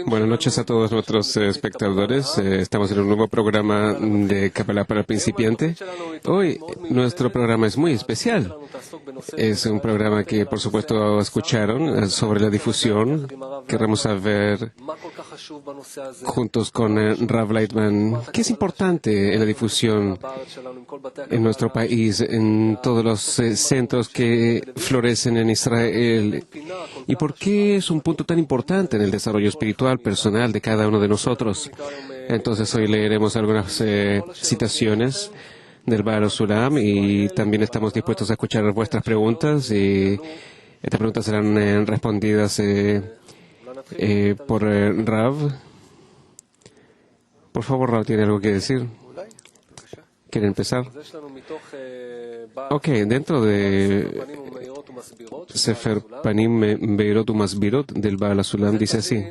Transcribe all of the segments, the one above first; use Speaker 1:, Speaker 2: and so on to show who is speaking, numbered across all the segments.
Speaker 1: Buenas noches a todos nuestros espectadores. Estamos en un nuevo programa de Kabbalah para el principiante. Hoy nuestro programa es muy especial. Es un programa que, por supuesto, escucharon sobre la difusión. Queremos saber, juntos con Rav Leitman, qué es importante en la difusión en nuestro país, en todos los centros que florecen en Israel, y por qué es un punto tan importante en el desarrollo espiritual personal de cada uno de nosotros. Entonces hoy leeremos algunas citaciones del Baal Sulam y también estamos dispuestos a escuchar vuestras preguntas, y estas preguntas serán respondidas por Rav. Por favor, Rav, ¿tiene algo que decir? ¿Quiere empezar? Ok, dentro de Sefer Panim Beirot Umasbirot del Baal Sulam dice así: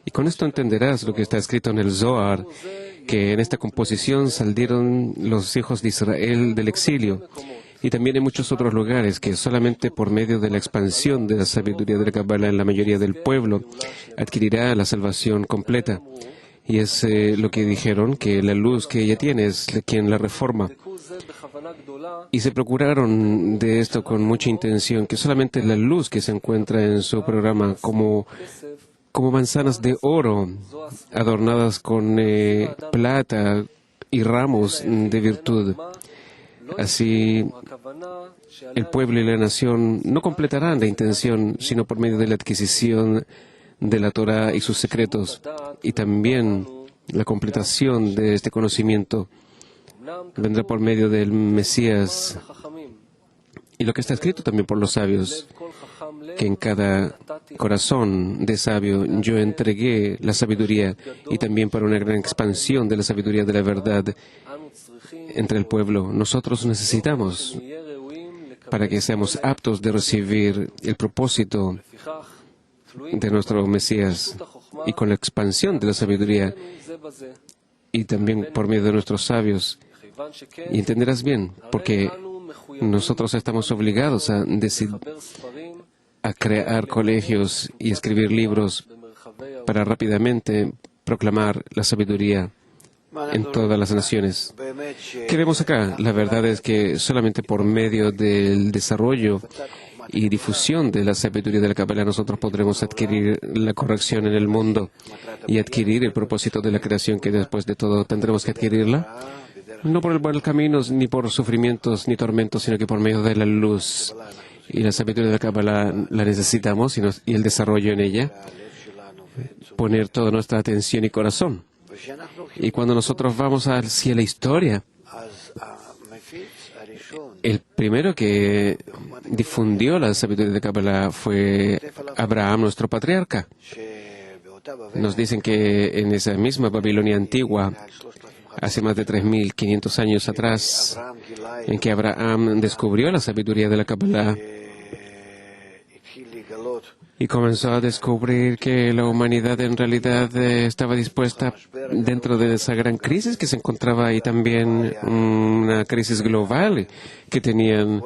Speaker 1: y con esto entenderás lo que está escrito en el Zohar, que en esta composición salieron los hijos de Israel del exilio, y también en muchos otros lugares, que solamente por medio de la expansión de la sabiduría de la Kabbalah en la mayoría del pueblo adquirirá la salvación completa. Y es lo que dijeron, que la luz que ella tiene es quien la reforma. Y se procuraron de esto con mucha intención, que solamente la luz que se encuentra en su programa, como manzanas de oro adornadas con plata y ramos de virtud. Así, el pueblo y la nación no completarán la intención, sino por medio de la adquisición de la Torah y sus secretos, y también la completación de este conocimiento vendrá por medio del Mesías, y lo que está escrito también por los sabios, que en cada corazón de sabio yo entregué la sabiduría, y también para una gran expansión de la sabiduría de la verdad entre el pueblo. Nosotros necesitamos, para que seamos aptos de recibir el propósito de nuestro Mesías, y con la expansión de la sabiduría, y también por medio de nuestros sabios. Y entenderás bien, porque nosotros estamos obligados a crear colegios y escribir libros para rápidamente proclamar la sabiduría en todas las naciones. ¿Qué vemos acá? La verdad es que solamente por medio del desarrollo y difusión de la sabiduría de la Kabbalah nosotros podremos adquirir la corrección en el mundo y adquirir el propósito de la creación, que después de todo tendremos que adquirirla, no por el buen camino, ni por sufrimientos ni tormentos, sino que por medio de la luz. Y la sabiduría de la Kabbalah la necesitamos, y el desarrollo en ella, poner toda nuestra atención y corazón. Y cuando nosotros vamos hacia la historia, el primero que difundió la sabiduría de Kabbalah fue Abraham, nuestro patriarca. Nos dicen que en esa misma Babilonia antigua, hace más de 3.500 años atrás, en que Abraham descubrió la sabiduría de la Kabbalah y comenzó a descubrir que la humanidad en realidad estaba dispuesta dentro de esa gran crisis que se encontraba ahí, también una crisis global que tenían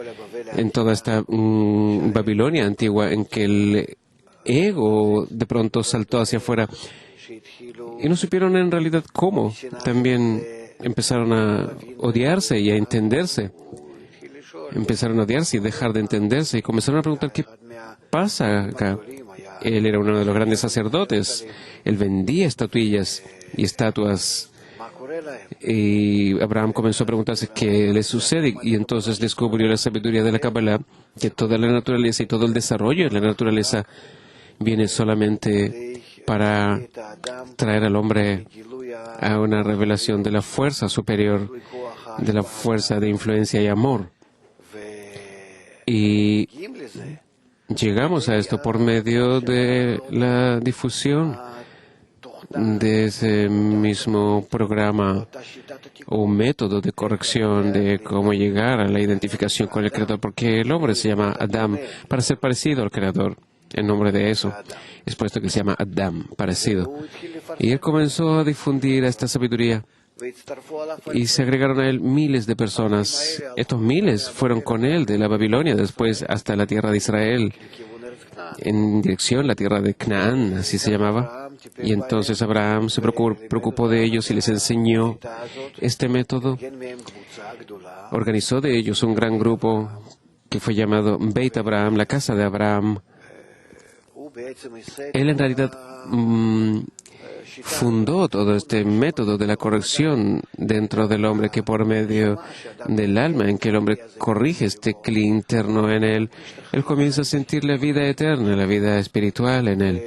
Speaker 1: en toda esta Babilonia antigua, en que el ego de pronto saltó hacia afuera y no supieron en realidad cómo. También empezaron a odiarse y a entenderse. Empezaron a odiarse y dejar de entenderse, y comenzaron a preguntar qué pasa acá. Él era uno de los grandes sacerdotes. Él vendía estatuillas y estatuas. Y Abraham comenzó a preguntarse qué le sucede, y entonces descubrió la sabiduría de la Kabbalah, que toda la naturaleza y todo el desarrollo de la naturaleza viene solamente para traer al hombre a una revelación de la fuerza superior, de la fuerza de influencia y amor. Y llegamos a esto por medio de la difusión de ese mismo programa o método de corrección de cómo llegar a la identificación con el Creador, porque el hombre se llama Adam para ser parecido al Creador. el nombre de eso. Es por esto que se llama Adam, parecido. Y él comenzó a difundir esta sabiduría. Y se agregaron a él miles de personas. Estos miles fueron con él de la Babilonia, después hasta la tierra de Israel, en dirección a la tierra de Canaán, así se llamaba. Y entonces Abraham se preocupó de ellos y les enseñó este método. Organizó de ellos un gran grupo que fue llamado Beit Abraham, la casa de Abraham. Él en realidad fundó todo este método de la corrección dentro del hombre, que por medio del alma en que el hombre corrige este cli interno en él, él comienza a sentir la vida eterna, la vida espiritual en él.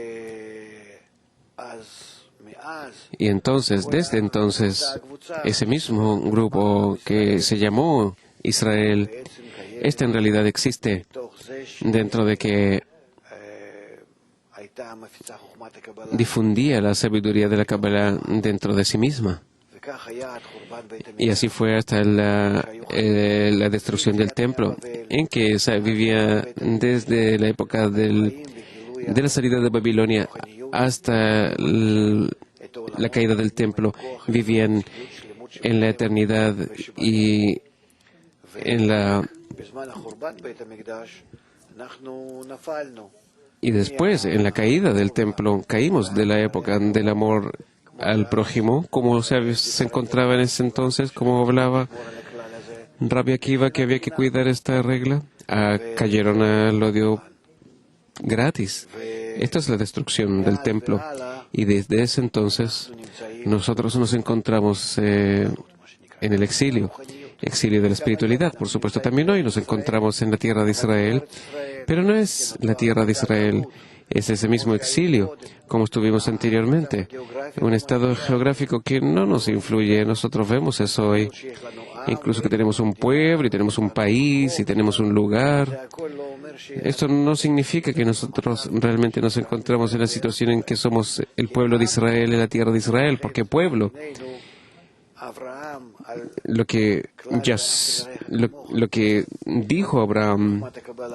Speaker 1: Y entonces, desde entonces, ese mismo grupo que se llamó Israel, este en realidad existe dentro de que difundía la sabiduría de la Kabbalah dentro de sí misma. Y así fue hasta la destrucción del templo, en que vivía desde la época de la salida de Babilonia hasta la caída del templo. Vivían en la eternidad y y después, en la caída del templo, caímos de la época del amor al prójimo, como se encontraba en ese entonces, como hablaba Rabbi Akiva, que había que cuidar esta regla. Cayeron al odio gratis. Esta es la destrucción del templo. Y desde ese entonces, nosotros nos encontramos en el exilio de la espiritualidad. Por supuesto, también hoy nos encontramos en la tierra de Israel, pero no es la tierra de Israel, es ese mismo exilio, como estuvimos anteriormente, un estado geográfico que no nos influye. Nosotros vemos eso hoy, incluso que tenemos un pueblo y tenemos un país y tenemos un lugar. Esto no significa que nosotros realmente nos encontramos en la situación en que somos el pueblo de Israel en la tierra de Israel, porque pueblo, lo que dijo Abraham,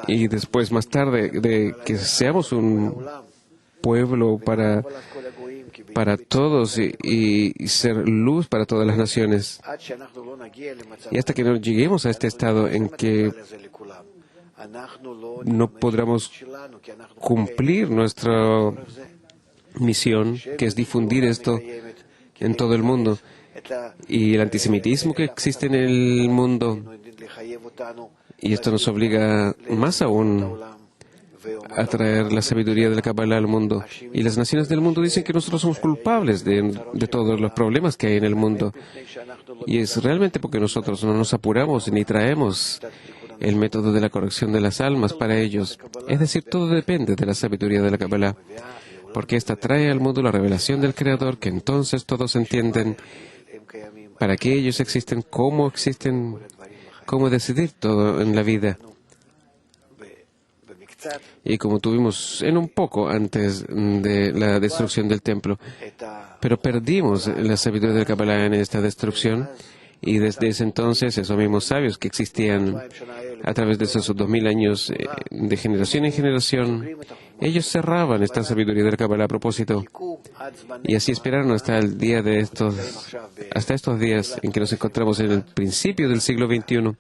Speaker 1: y después más tarde de que seamos un pueblo para todos y ser luz para todas las naciones. Y hasta que no lleguemos a este estado en que no podremos cumplir nuestra misión, que es difundir esto en todo el mundo. Y el antisemitismo que existe en el mundo, y esto nos obliga más aún a traer la sabiduría de la Kabbalah al mundo. Y las naciones del mundo dicen que nosotros somos culpables de todos los problemas que hay en el mundo. Y es realmente porque nosotros no nos apuramos ni traemos el método de la corrección de las almas para ellos. Es decir, todo depende de la sabiduría de la Kabbalah, porque esta trae al mundo la revelación del Creador, que entonces todos entienden para qué ellos existen, cómo decidir todo en la vida. Y como tuvimos en un poco antes de la destrucción del templo, pero perdimos la sabiduría del Kabbalah en esta destrucción, y desde ese entonces esos mismos sabios que existían a través de esos 2000 años de generación en generación, ellos cerraban esta sabiduría del Kabbalah a propósito. Y así esperaron hasta estos días en que nos encontramos en el principio del siglo XXI.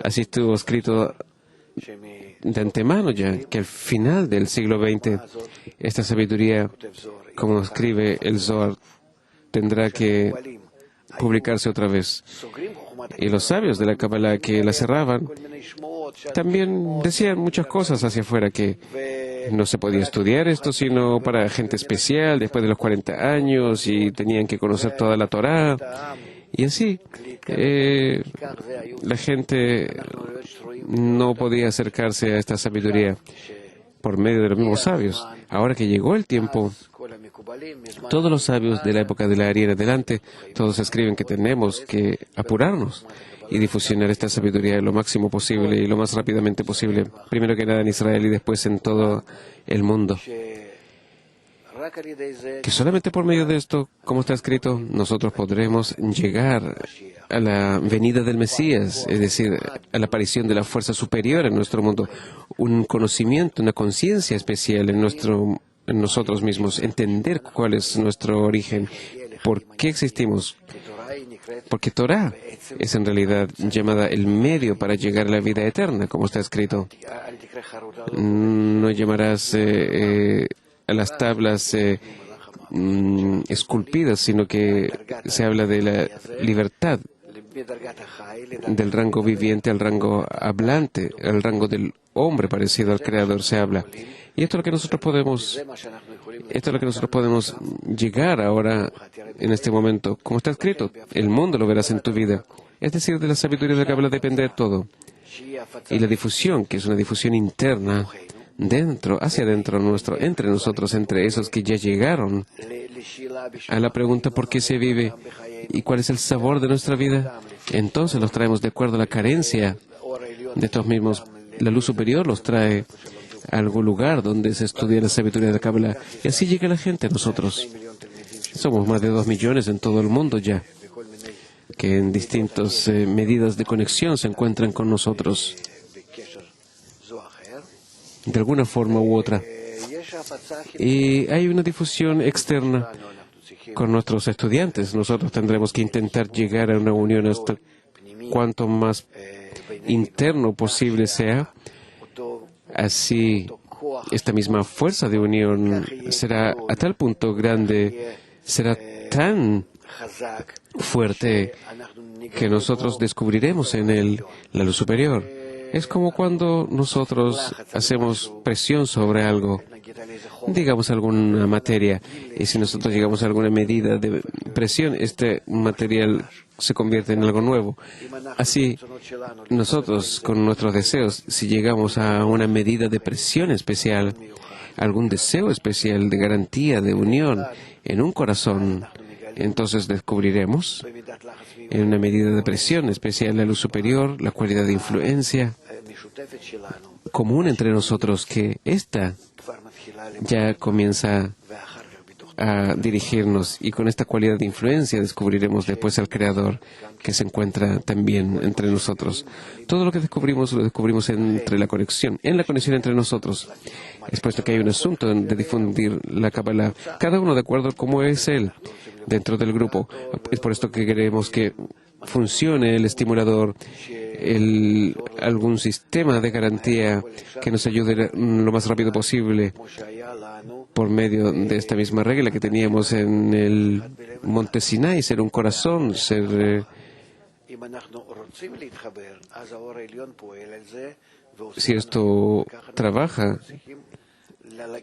Speaker 1: Así estuvo escrito de antemano ya, que al final del siglo XX, esta sabiduría, como escribe el Zohar, tendrá que publicarse otra vez. Y los sabios de la Kabbalah que la cerraban también decían muchas cosas hacia afuera, que no se podía estudiar esto sino para gente especial después de los 40 años y tenían que conocer toda la Torá. Y así, la gente no podía acercarse a esta sabiduría por medio de los mismos sabios. Ahora que llegó el tiempo, todos los sabios de la época de la Ari en adelante, todos escriben que tenemos que apurarnos y difusionar esta sabiduría lo máximo posible y lo más rápidamente posible, primero que nada en Israel y después en todo el mundo. Que solamente por medio de esto, como está escrito, nosotros podremos llegar a la venida del Mesías, es decir, a la aparición de la fuerza superior en nuestro mundo, un conocimiento, una conciencia especial en nosotros mismos, entender cuál es nuestro origen, por qué existimos. Porque Torah es en realidad llamada el medio para llegar a la vida eterna, como está escrito. No llamarás a las tablas esculpidas, sino que se habla de la libertad, del rango viviente al rango hablante, al rango del hombre parecido al Creador se habla. Y esto es lo que nosotros podemos llegar ahora, en este momento. Como está escrito, el mundo lo verás en tu vida. Es decir, de la sabiduría de la Cábala depende de todo. Y la difusión, que es una difusión interna, hacia adentro nuestro, entre nosotros, entre esos que ya llegaron a la pregunta ¿por qué se vive? ¿Y cuál es el sabor de nuestra vida? Entonces los traemos de acuerdo a la carencia de estos mismos. La luz superior los trae a algún lugar donde se estudia la sabiduría de la Cábala. Y así llega la gente a nosotros. Somos más de 2 millones en todo el mundo ya, que en distintas medidas de conexión se encuentran con nosotros, de alguna forma u otra. Y hay una difusión externa con nuestros estudiantes. Nosotros tendremos que intentar llegar a una unión hasta cuanto más interno posible sea. Así, esta misma fuerza de unión será a tal punto grande, será tan fuerte que nosotros descubriremos en él la luz superior. Es como cuando nosotros hacemos presión sobre algo, digamos alguna materia, y si nosotros llegamos a alguna medida de presión, este material se convierte en algo nuevo. Así, nosotros con nuestros deseos, si llegamos a una medida de presión especial, algún deseo especial de garantía, de unión en un corazón, entonces descubriremos en una medida de presión especial la luz superior, la cualidad de influencia común entre nosotros, que ésta ya comienza a dirigirnos, y con esta cualidad de influencia descubriremos después al Creador, que se encuentra también entre nosotros. Todo lo que descubrimos lo descubrimos entre la conexión, en la conexión entre nosotros. Es puesto que hay un asunto de difundir la Cábala, cada uno de acuerdo a cómo es él dentro del grupo. Es por esto que queremos que funcione el estimulador, algún sistema de garantía que nos ayude lo más rápido posible por medio de esta misma regla que teníamos en el monte Sinai, ser un corazón, ser... Si esto trabaja,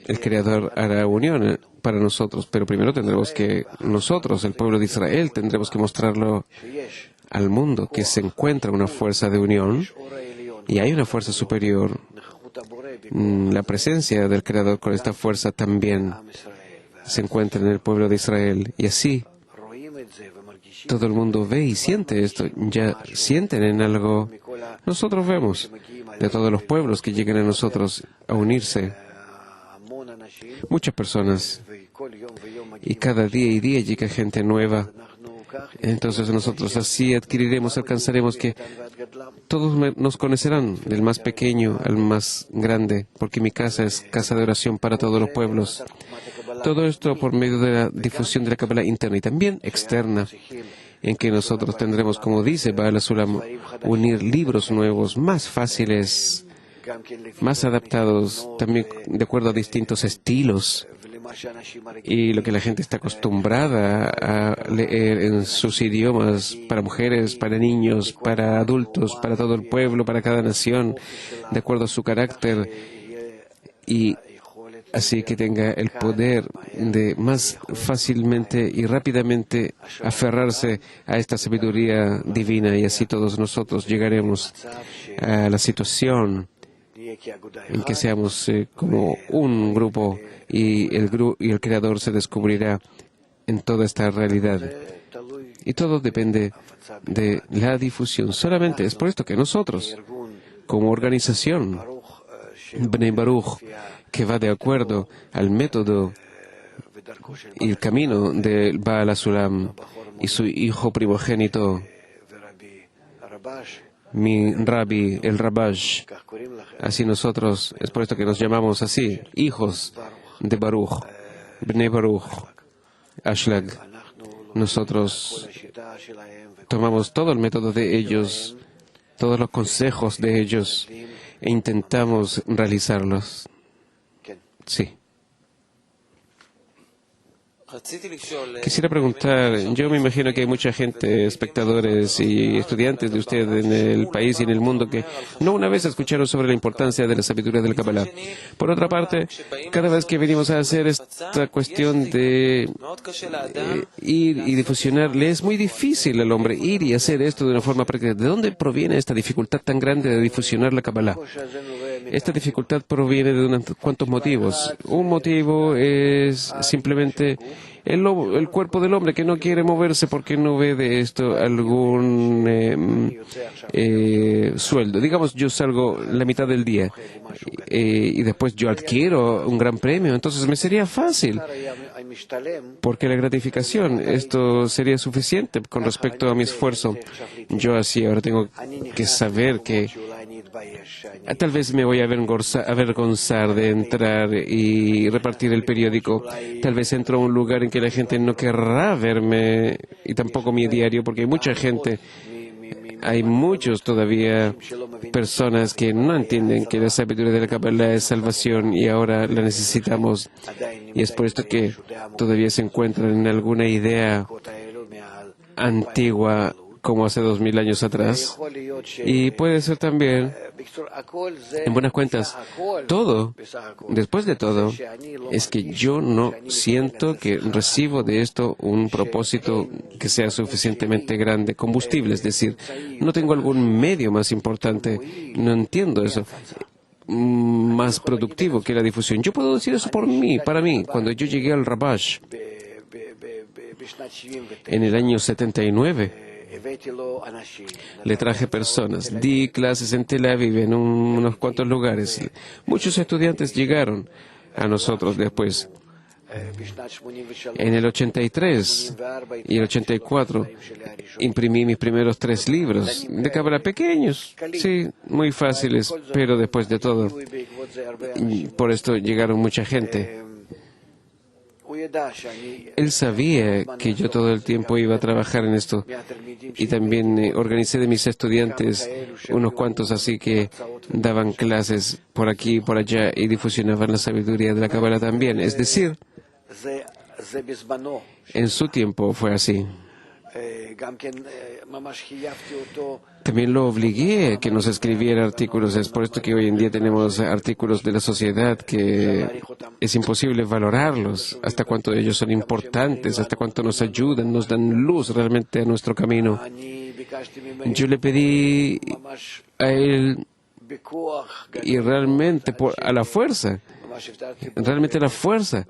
Speaker 1: el Creador hará unión para nosotros, pero primero tendremos que nosotros, el pueblo de Israel, tendremos que mostrarlo al mundo que se encuentra una fuerza de unión y hay una fuerza superior. La presencia del Creador con esta fuerza también se encuentra en el pueblo de Israel, y así todo el mundo ve y siente esto. Ya sienten en algo. Nosotros vemos de todos los pueblos que llegan a nosotros a unirse. Muchas personas. Y cada día y día llega gente nueva. Entonces nosotros así alcanzaremos que todos nos conocerán, del más pequeño al más grande, porque mi casa es casa de oración para todos los pueblos. Todo esto por medio de la difusión de la Cábala interna y también externa, en que nosotros tendremos, como dice Baal HaSulam, unir libros nuevos, más fáciles, más adaptados, también de acuerdo a distintos estilos, y lo que la gente está acostumbrada a leer en sus idiomas, para mujeres, para niños, para adultos, para todo el pueblo, para cada nación, de acuerdo a su carácter, y así que tenga el poder de más fácilmente y rápidamente aferrarse a esta sabiduría divina, y así todos nosotros llegaremos a la situación en que seamos como un grupo, y el Creador se descubrirá en toda esta realidad. Y todo depende de la difusión. Solamente es por esto que nosotros, como organización, Bnei Baruch, que va de acuerdo al método y el camino de Baal HaSulam y su hijo primogénito, mi Rabbi, el Rabash, así nosotros, es por esto que nos llamamos así, hijos de Baruch, Bnei Baruch, Ashlag. Nosotros tomamos todo el método de ellos, todos los consejos de ellos, e intentamos realizarlos. Sí. Quisiera preguntar, yo me imagino que hay mucha gente, espectadores y estudiantes de usted en el país y en el mundo que no una vez escucharon sobre la importancia de la sabiduría del Kabbalah. Por otra parte, cada vez que venimos a hacer esta cuestión de ir y difusionar, le es muy difícil al hombre ir y hacer esto de una forma práctica. ¿De dónde proviene esta dificultad tan grande de difusionar la Kabbalah? Esta dificultad proviene de unos cuantos motivos. Un motivo es simplemente el cuerpo del hombre que no quiere moverse porque no ve de esto algún sueldo. Digamos, yo salgo la mitad del día y después yo adquiero un gran premio, entonces me sería fácil, porque la gratificación, esto sería suficiente con respecto a mi esfuerzo. Yo así ahora tengo que saber que tal vez me voy a avergonzar de entrar y repartir el periódico. Tal vez entro a un lugar en que la gente no querrá verme y tampoco mi diario, porque hay mucha gente, hay muchos todavía personas que no entienden que la sabiduría de la Kabbalah es salvación y ahora la necesitamos. Y es por esto que todavía se encuentran en alguna idea antigua como hace 2000 años atrás. Y puede ser también, en buenas cuentas, todo, después de todo, es que yo no siento que recibo de esto un propósito que sea suficientemente grande, combustible, es decir, no tengo algún medio más importante, no entiendo eso, más productivo que la difusión. Yo puedo decir eso para mí, cuando yo llegué al Rabash en el año 79, le traje personas, di clases en Tel Aviv, en unos cuantos lugares. Muchos estudiantes llegaron a nosotros después. En el 83 y el 84 imprimí mis primeros 3 libros de Kabbalah pequeños, sí, muy fáciles, pero después de todo, por esto llegaron mucha gente. Él sabía que yo todo el tiempo iba a trabajar en esto y también organicé de mis estudiantes unos cuantos así que daban clases por aquí y por allá y difusionaban la sabiduría de la Kabbalah también. Es decir, en su tiempo fue así. También lo obligué a que nos escribiera artículos. Es por esto que hoy en día tenemos artículos de la sociedad que es imposible valorarlos, hasta cuánto ellos son importantes, hasta cuánto nos ayudan, nos dan luz realmente a nuestro camino. Yo le pedí a él, y realmente a la fuerza, realmente a la fuerza,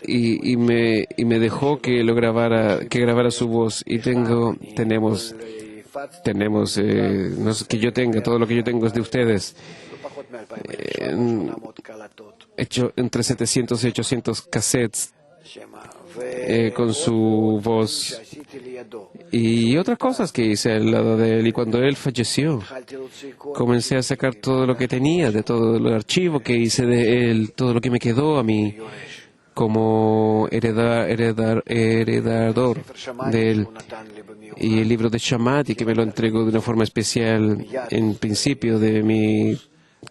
Speaker 1: y me dejó que grabara su voz. Y tenemos, no es que yo tenga, todo lo que yo tengo es de ustedes. Hecho entre 700 y 800 cassettes con su voz y otras cosas que hice al lado de él. Y cuando él falleció, comencé a sacar todo lo que tenía, de todo el archivo que hice de él, todo lo que me quedó a mí como heredador de él. Y el libro de Shamati, que me lo entregó de una forma especial en principio de mi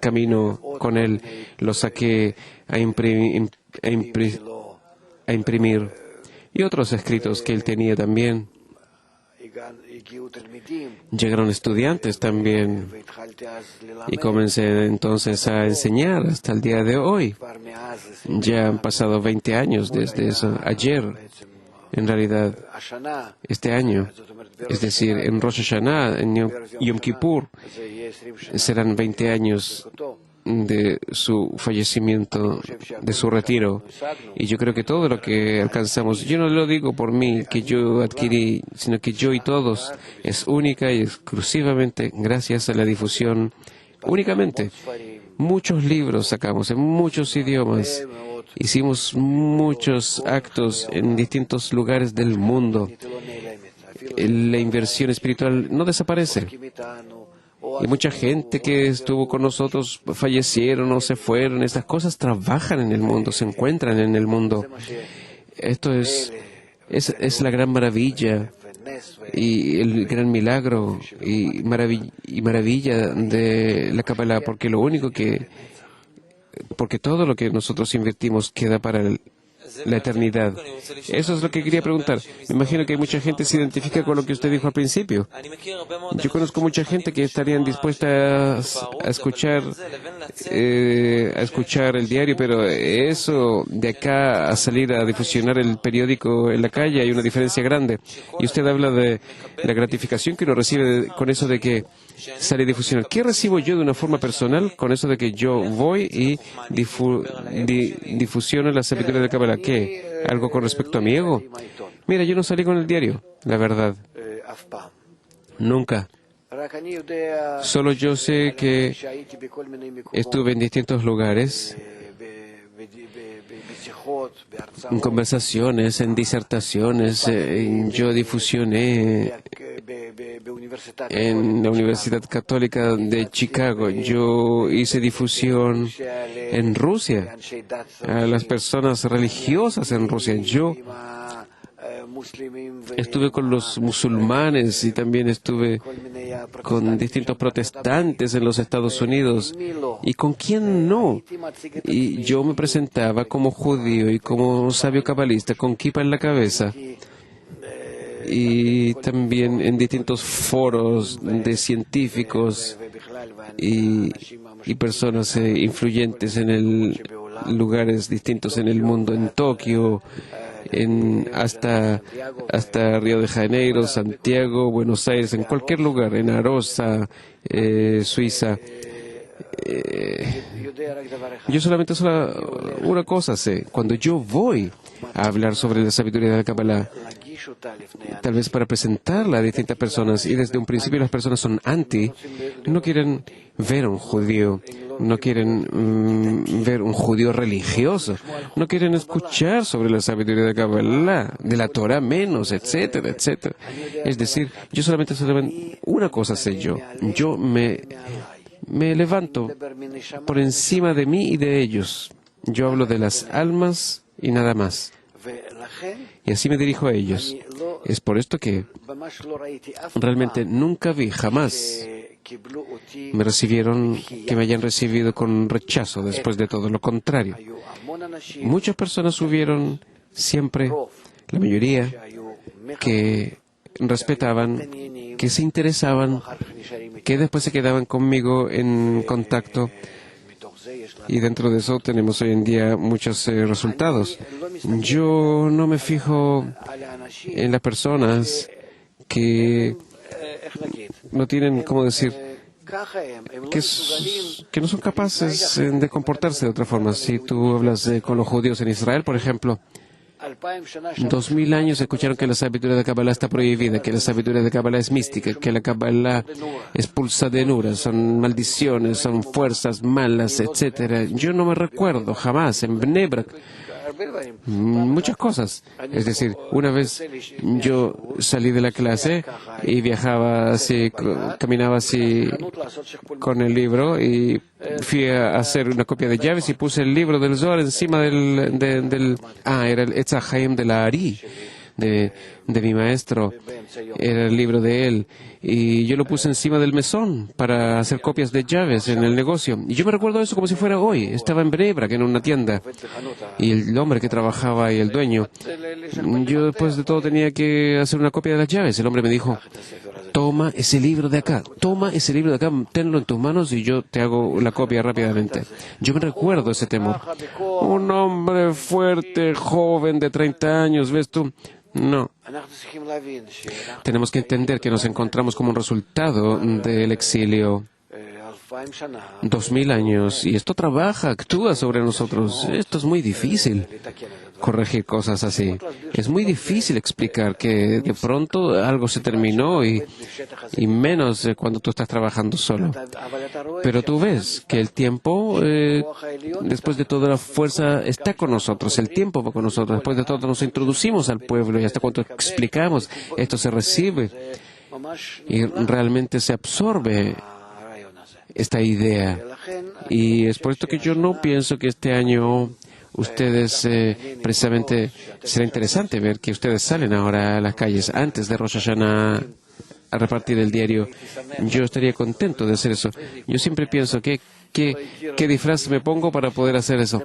Speaker 1: camino con él, lo saqué a imprimir. Y otros escritos que él tenía también. Llegaron estudiantes también y comencé entonces a enseñar hasta el día de hoy. Ya han pasado 20 años desde eso. Ayer, en realidad, este año, es decir, en Rosh Hashanah, en Yom Kippur, serán 20 años de su fallecimiento, de su retiro. Y yo creo que todo lo que alcanzamos, yo no lo digo por mí, que yo adquirí, sino que yo y todos, es única y exclusivamente gracias a la difusión, únicamente. Muchos libros sacamos en muchos idiomas, hicimos muchos actos en distintos lugares del mundo. la inversión espiritual no desaparece. Y mucha gente que estuvo con nosotros fallecieron o se fueron. Estas cosas trabajan en el mundo, se encuentran en el mundo. Esto es la gran maravilla y el gran milagro y maravilla de la Kabbalah, porque todo lo que nosotros invertimos queda para la eternidad. Eso es lo que quería preguntar. Me imagino que hay mucha gente que se identifica con lo que usted dijo al principio. Yo conozco mucha gente que estarían dispuestas a escuchar el diario, pero eso de acá a salir a difusionar el periódico en la calle hay una diferencia grande. Y usted habla de la gratificación que uno recibe con eso de que sale a difusionar. ¿Qué recibo yo de una forma personal con eso de que yo voy y difusiono la sabiduría de Kabbalah? ¿Qué? ¿Algo con respecto a mi ego? Mira, yo no salí con el diario, la verdad. Nunca. Solo yo sé que estuve en distintos lugares, en conversaciones, en disertaciones. Yo difusioné en la Universidad Católica de Chicago. Yo hice difusión en Rusia, a las personas religiosas en Rusia. Yo estuve con los musulmanes y también estuve con distintos protestantes en los Estados Unidos. ¿Y con quién no? Y yo me presentaba como judío y como sabio cabalista, con kipa en la cabeza. Y también en distintos foros de científicos y personas influyentes en lugares distintos en el mundo, en Tokio, hasta Río de Janeiro, Santiago, Buenos Aires, en cualquier lugar, en Arosa, Suiza. Yo solamente una cosa sé. Cuando yo voy a hablar sobre la sabiduría de la Kabbalah, tal vez para presentarla a distintas personas, y desde un principio las personas son no quieren ver a un judío, no quieren ver un judío religioso, no quieren escuchar sobre la sabiduría de Kabbalah, de la Torah menos, etcétera, etcétera. Es decir, yo solamente una cosa sé yo. Yo me levanto por encima de mí y de ellos. Yo hablo de las almas y nada más. Y así me dirijo a ellos. Es por esto que realmente nunca vi, jamás que me hayan recibido con rechazo después de todo. Lo contrario. Muchas personas hubieron siempre, la mayoría, que respetaban, que se interesaban, que después se quedaban conmigo en contacto. Y dentro de eso tenemos hoy en día muchos resultados. Yo no me fijo en las personas que no tienen, ¿cómo decir?, que no son capaces de comportarse de otra forma. Si tú hablas con los judíos en Israel, por ejemplo, 2000 años escucharon que la sabiduría de Kabbalah está prohibida, que la sabiduría de Kabbalah es mística, que la Kabbalah expulsa denuras, son maldiciones, son fuerzas malas, etc. Yo no me recuerdo jamás en Bnei Brak muchas cosas. Es decir, una vez yo salí de la clase y viajaba así, caminaba así con el libro y fui a hacer una copia de llaves y puse el libro del Zohar encima era el Etz HaChaim de la Ari, de mi maestro, era el libro de él, y yo lo puse encima del mesón para hacer copias de llaves en el negocio. Y yo me recuerdo eso como si fuera hoy. Estaba en Bnei Brak, en una tienda, y el hombre que trabajaba y el dueño, yo después de todo tenía que hacer una copia de las llaves. El hombre me dijo: toma ese libro de acá, tenlo en tus manos y yo te hago la copia rápidamente. Yo me recuerdo ese temor. Un hombre fuerte, joven, de 30 años, ¿ves tú? No. Tenemos que entender que nos encontramos como un resultado del exilio. 2000 años, y esto trabaja, actúa sobre nosotros. Esto es muy difícil, corregir cosas así. Es muy difícil explicar que de pronto algo se terminó y menos cuando tú estás trabajando solo. Pero tú ves que el tiempo, después de toda la fuerza, está con nosotros. El tiempo va con nosotros. Después de todo nos introducimos al pueblo y hasta cuando explicamos, esto se recibe y realmente se absorbe esta idea. Y es por esto que yo no pienso que este año ustedes, precisamente, será interesante ver que ustedes salen ahora a las calles antes de Rosh Hashanah a repartir el diario. Yo estaría contento de hacer eso. Yo siempre pienso ¿qué disfraz me pongo para poder hacer eso?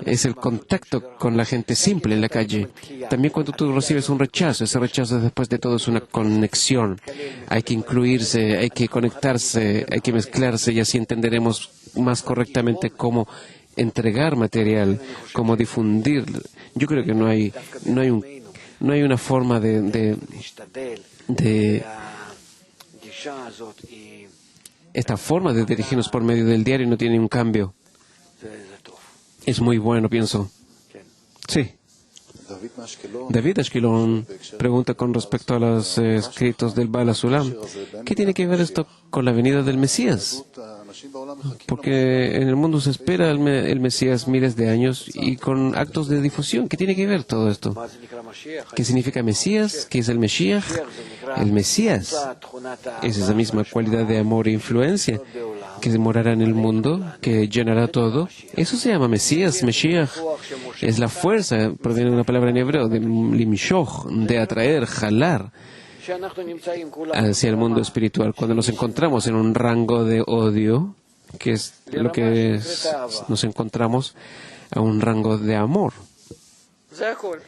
Speaker 1: Es el contacto con la gente simple en la calle. También cuando tú recibes un rechazo, ese rechazo después de todo es una conexión. Hay que incluirse, hay que conectarse, hay que mezclarse y así entenderemos más correctamente cómo entregar material, cómo difundir. Yo creo que no hay una forma de esta forma de dirigirnos por medio del diario no tiene un cambio. Es muy bueno, pienso. Sí. David Ashkelon pregunta con respecto a los escritos del Baal HaSulam. ¿Qué tiene que ver esto con la venida del Mesías? Porque en el mundo se espera el Mesías miles de años y con actos de difusión. ¿Qué tiene que ver todo esto? ¿Qué significa Mesías? ¿Qué es el Mesías? El Mesías es esa misma cualidad de amor e influencia que morará en el mundo, que llenará todo. Eso se llama Mesías, Mesías. Es la fuerza, proviene de una palabra en hebreo, de limshoch, de atraer, jalar hacia el mundo espiritual. Cuando nos encontramos en un rango de odio, que es lo que nos encontramos a un rango de amor.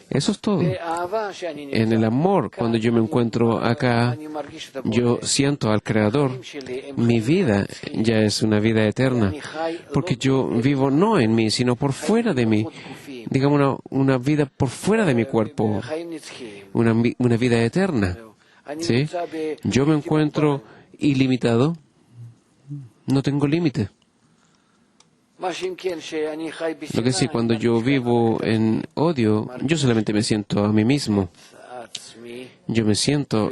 Speaker 1: Eso es todo. En el amor, cuando yo me encuentro acá, yo siento al Creador. Mi vida ya es una vida eterna, porque yo vivo no en mí, sino por fuera de mí. Digamos, una vida por fuera de mi cuerpo, una vida eterna. ¿Sí? Yo me encuentro ilimitado, no tengo límite. Lo que sí, cuando yo vivo en odio, yo solamente me siento a mí mismo. Yo me siento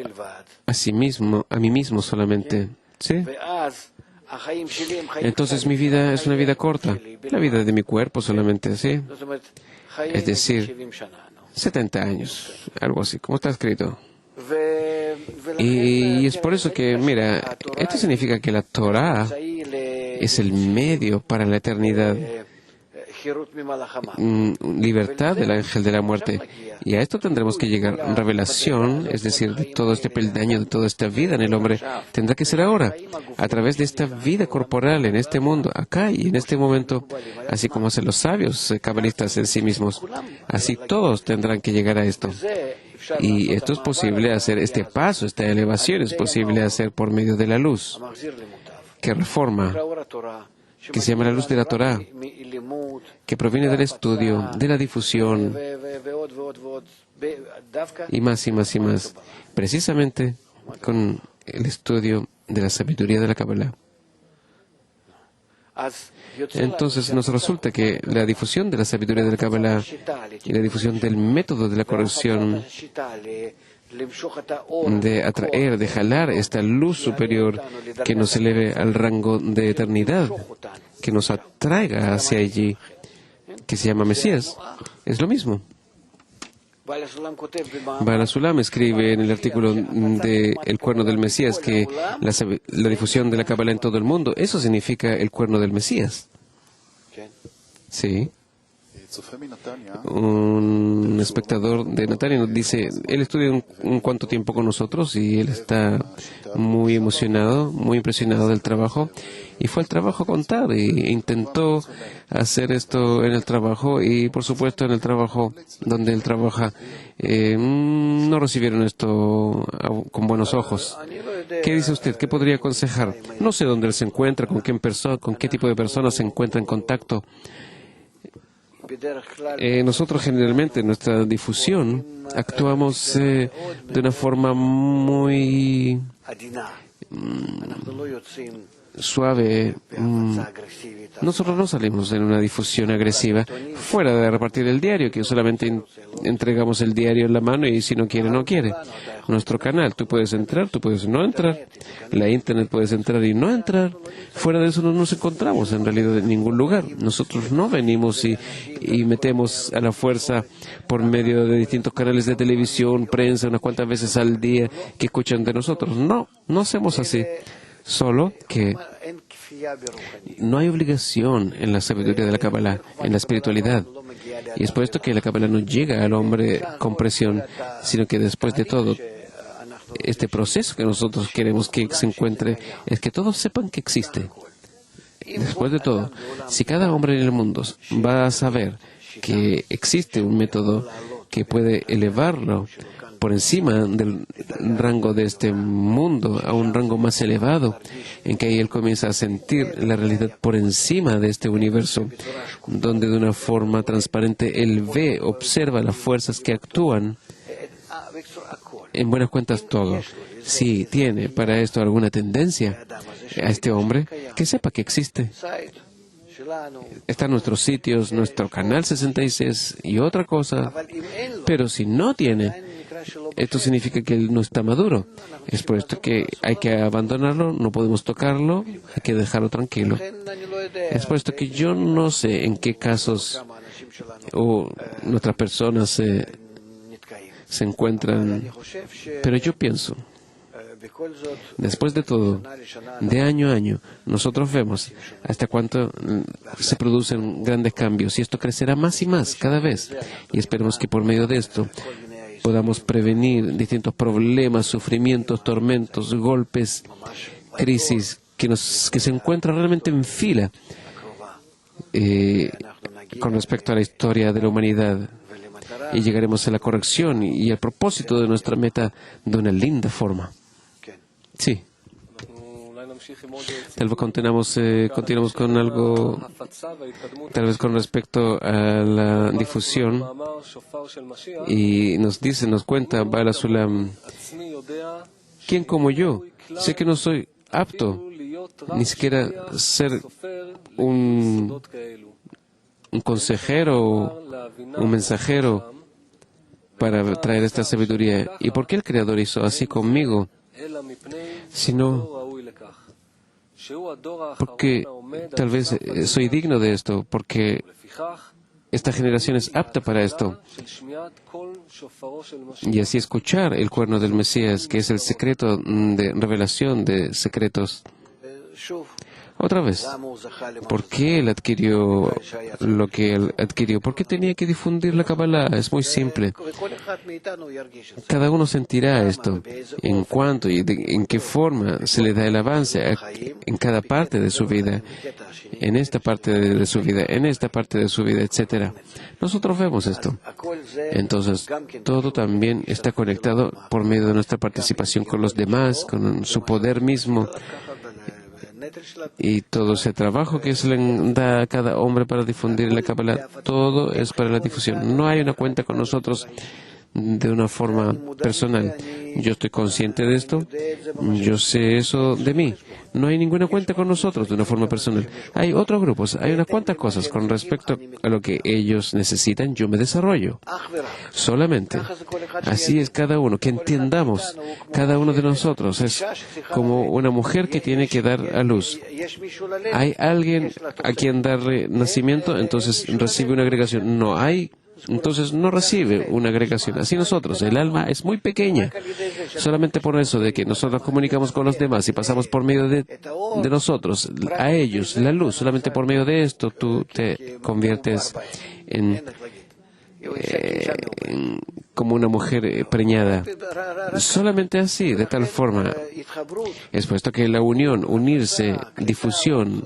Speaker 1: a mí mismo solamente. ¿Sí? Entonces mi vida es una vida corta, la vida de mi cuerpo solamente, ¿sí? Es decir, 70 años, algo así, como está escrito. Y es por eso que, mira, esto significa que la Torah es el medio para la eternidad, libertad del ángel de la muerte. Y a esto tendremos que llegar. Revelación, es decir, de todo este peldaño, de toda esta vida en el hombre, tendrá que ser ahora, a través de esta vida corporal en este mundo, acá y en este momento, así como hacen los sabios cabalistas en sí mismos. Así todos tendrán que llegar a esto. Y esto es posible hacer, este paso, esta elevación es posible hacer por medio de la luz, que reforma, que se llama la luz de la Torah, que proviene del estudio, de la difusión, y más y más y más, precisamente con el estudio de la sabiduría de la Kabbalah. Entonces nos resulta que la difusión de la sabiduría de la Kabbalah y la difusión del método de la corrección, de atraer, de jalar esta luz superior que nos eleve al rango de eternidad, que nos atraiga hacia allí, que se llama Mesías, es lo mismo. Baal HaSulam escribe en el artículo de El cuerno del Mesías que la difusión de la Kabbalah en todo el mundo, eso significa el cuerno del Mesías. Sí. Un espectador de Natania nos dice, él estudia un cuánto tiempo con nosotros y él está muy emocionado, muy impresionado del trabajo. Y fue al trabajo a contar e intentó hacer esto en el trabajo y, por supuesto, en el trabajo donde él trabaja, no recibieron esto con buenos ojos. ¿Qué dice usted? ¿Qué podría aconsejar? No sé dónde él se encuentra, con qué tipo de personas se encuentra en contacto. Nosotros generalmente en nuestra difusión actuamos de una forma muy suave. Nosotros no salimos en una difusión agresiva, fuera de repartir el diario, que solamente entregamos el diario en la mano y si no quiere, no quiere. Nuestro canal, tú puedes entrar, tú puedes no entrar. La internet puedes entrar y no entrar. Fuera de eso no nos encontramos en realidad en ningún lugar. Nosotros no venimos y metemos a la fuerza por medio de distintos canales de televisión, prensa, unas cuantas veces al día que escuchan de nosotros. No, no hacemos así. Solo que no hay obligación en la sabiduría de la Kabbalah, en la espiritualidad. Y es por esto que la Kabbalah no llega al hombre con presión, sino que después de todo, este proceso que nosotros queremos que se encuentre es que todos sepan que existe. Y después de todo, si cada hombre en el mundo va a saber que existe un método que puede elevarlo por encima del rango de este mundo a un rango más elevado, en que ahí él comienza a sentir la realidad por encima de este universo, donde de una forma transparente él ve, observa las fuerzas que actúan. En buenas cuentas, todo. Si tiene para esto alguna tendencia a este hombre, que sepa que existe. Están nuestros sitios, nuestro canal 66 y otra cosa. Pero si no tiene, esto significa que él no está maduro. Es por esto que hay que abandonarlo, no podemos tocarlo, hay que dejarlo tranquilo. Es por esto que yo no sé en qué casos nuestras personas se encuentran, pero yo pienso, después de todo, de año a año, nosotros vemos hasta cuánto se producen grandes cambios y esto crecerá más y más cada vez. Y esperemos que por medio de esto podamos prevenir distintos problemas, sufrimientos, tormentos, golpes, crisis que se encuentran realmente en fila con respecto a la historia de la humanidad. Y llegaremos a la corrección y al propósito de nuestra meta de una linda forma. Sí. Tal vez continuamos con algo, tal vez con respecto a la difusión. Y nos cuenta Baal Sulam, ¿quién como yo? Sé que no soy apto ni siquiera ser un consejero, un mensajero para traer esta sabiduría. ¿Y por qué el Creador hizo así conmigo? Sino porque tal vez soy digno de esto, porque esta generación es apta para esto. Y así escuchar el cuerno del Mesías, que es el secreto de revelación de secretos. Otra vez, ¿por qué él adquirió lo que él adquirió? ¿Por qué tenía que difundir la Kabbalah? Es muy simple. Cada uno sentirá esto, en cuánto y en qué forma se le da el avance en cada parte de su vida, en esta parte de su vida, en esta parte de su vida, etc. Nosotros vemos esto. Entonces, todo también está conectado por medio de nuestra participación con los demás, con su poder mismo. Y todo ese trabajo que se le da a cada hombre para difundir la Kabbalah, todo es para la difusión. No hay una cuenta con nosotros de una forma personal. Yo estoy consciente de esto, yo sé eso de mí. No hay ninguna cuenta con nosotros de una forma personal. Hay otros grupos, hay unas cuantas cosas con respecto a lo que ellos necesitan, yo me desarrollo. Solamente. Así es cada uno, que entendamos, cada uno de nosotros es como una mujer que tiene que dar a luz. Hay alguien a quien darle nacimiento, entonces recibe una agregación. No hay, entonces no recibe una agregación. Así nosotros, el alma es muy pequeña. Solamente por eso de que nosotros comunicamos con los demás y pasamos por medio de nosotros a ellos la luz. Solamente por medio de esto tú te conviertes como una mujer preñada. Solamente así, de tal forma. Es puesto que la unión, unirse, difusión,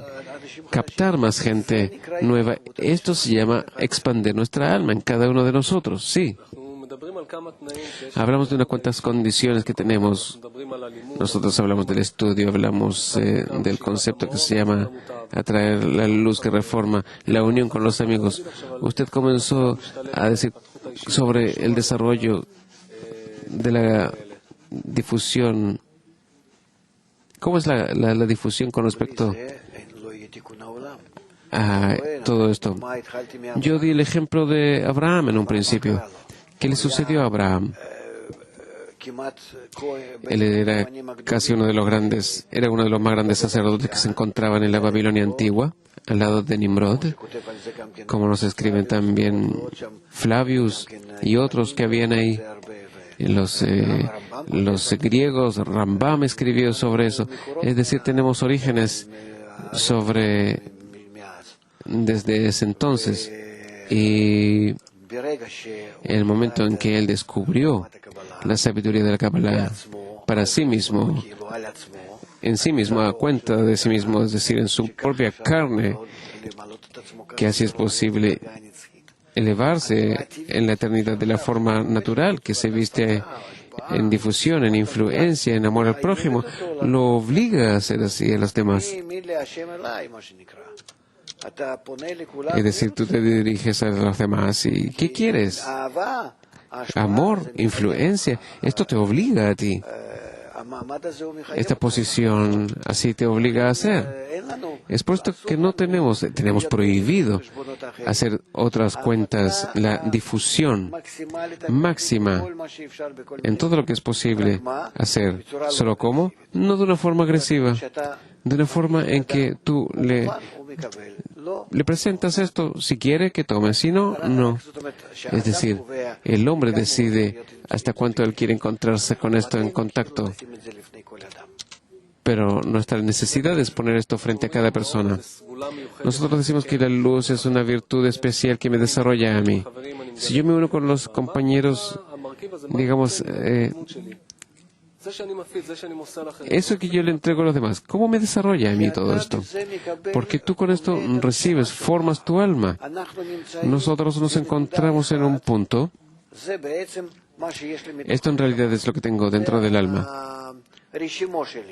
Speaker 1: captar más gente nueva, esto se llama expandir nuestra alma en cada uno de nosotros, sí. Hablamos de unas cuantas condiciones que tenemos. Nosotros hablamos del estudio, hablamos del concepto que se llama atraer la luz que reforma, la unión con los amigos. Usted comenzó a decir sobre el desarrollo de la difusión ¿Cómo es la difusión con respecto a todo esto? Yo di el ejemplo de Abraham en un principio. ¿Qué le sucedió a Abraham? Él era casi uno de los más grandes sacerdotes que se encontraban en la Babilonia antigua, al lado de Nimrod, como nos escriben también Flavius y otros que habían ahí. Los griegos, Rambam escribió sobre eso. Es decir, tenemos orígenes desde ese entonces. Y en el momento en que él descubrió la sabiduría de la Kabbalah para sí mismo, en sí mismo, a cuenta de sí mismo, es decir, en su propia carne, que así es posible elevarse en la eternidad de la forma natural, que se viste en difusión, en influencia, en amor al prójimo, lo obliga a ser así a los demás. Es decir, tú te diriges a los demás y ¿qué quieres? Amor, influencia, esto te obliga a ti. Esta posición así te obliga a hacer. Es por esto que no tenemos prohibido hacer otras cuentas, la difusión máxima en todo lo que es posible hacer. ¿Solo cómo? No de una forma agresiva, de una forma en que tú le presentas esto, si quiere que tome, si no, no. Es decir, el hombre decide hasta cuánto él quiere encontrarse con esto en contacto. Pero nuestra necesidad es poner esto frente a cada persona. Nosotros decimos que la luz es una virtud especial que me desarrolla a mí. Si yo me uno con los compañeros, digamos, eso que yo le entrego a los demás, ¿cómo me desarrolla a mí todo esto? Porque tú con esto recibes, formas tu alma. Nosotros nos encontramos en un punto. Esto en realidad es lo que tengo dentro del alma.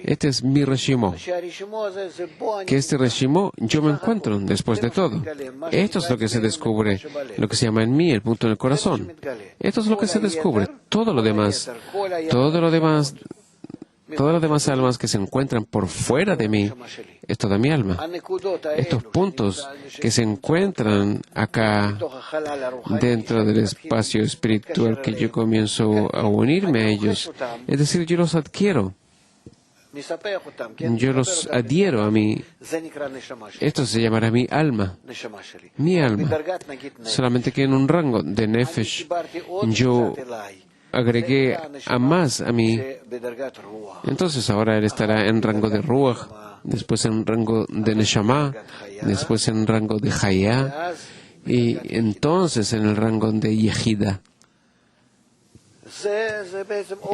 Speaker 1: Este es mi reshimo. Que este reshimo yo me encuentro después de todo. Esto es lo que se descubre, lo que se llama en mí el punto en el corazón. Esto es lo que se descubre. Todas las demás almas que se encuentran por fuera de mí, es toda mi alma. Estos puntos que se encuentran acá dentro del espacio espiritual que yo comienzo a unirme a ellos, es decir, yo los adquiero. Yo los adhiero a mí. Esto se llamará mi alma. Mi alma. Solamente que en un rango de Nefesh yo agregué a más a mí. Entonces ahora él estará en rango de Ruach, después en rango de Neshama, después en rango de Hayah y entonces en el rango de Yehida.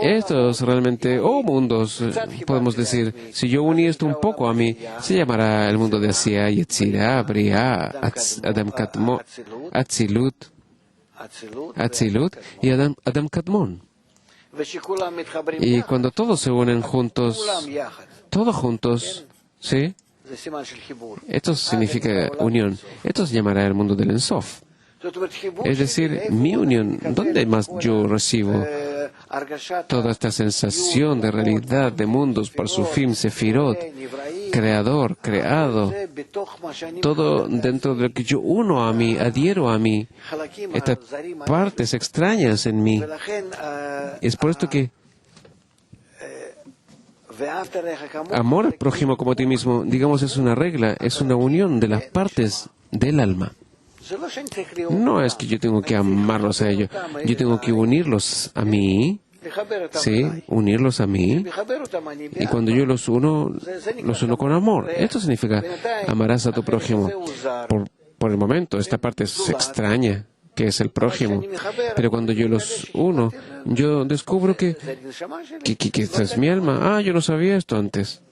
Speaker 1: Estos realmente, mundos, podemos decir, si yo uní esto un poco a mí, se llamará el mundo de Asiya, Yetzirah, Briah, Adam Kadmon, Atzilut y Adam Kadmon. Y cuando todos se unen juntos, todos juntos, ¿sí? Esto significa unión. Esto se llamará el mundo del Ensof. Es decir, mi unión, ¿dónde más yo recibo toda esta sensación de realidad de mundos por su fin, Sefirot, creador, creado, todo dentro de lo que yo uno a mí, adhiero a mí, estas partes extrañas en mí? Es por esto que amor al prójimo como a ti mismo, digamos, es una regla, es una unión de las partes del alma. No es que yo tengo que amarlos a ellos, yo tengo que unirlos a mí, sí, unirlos a mí, y cuando yo los uno con amor. Esto significa, amarás a tu prójimo. Por el momento, esta parte es extraña, que es el prójimo, pero cuando yo los uno, yo descubro que esta es mi alma. Yo no sabía esto antes.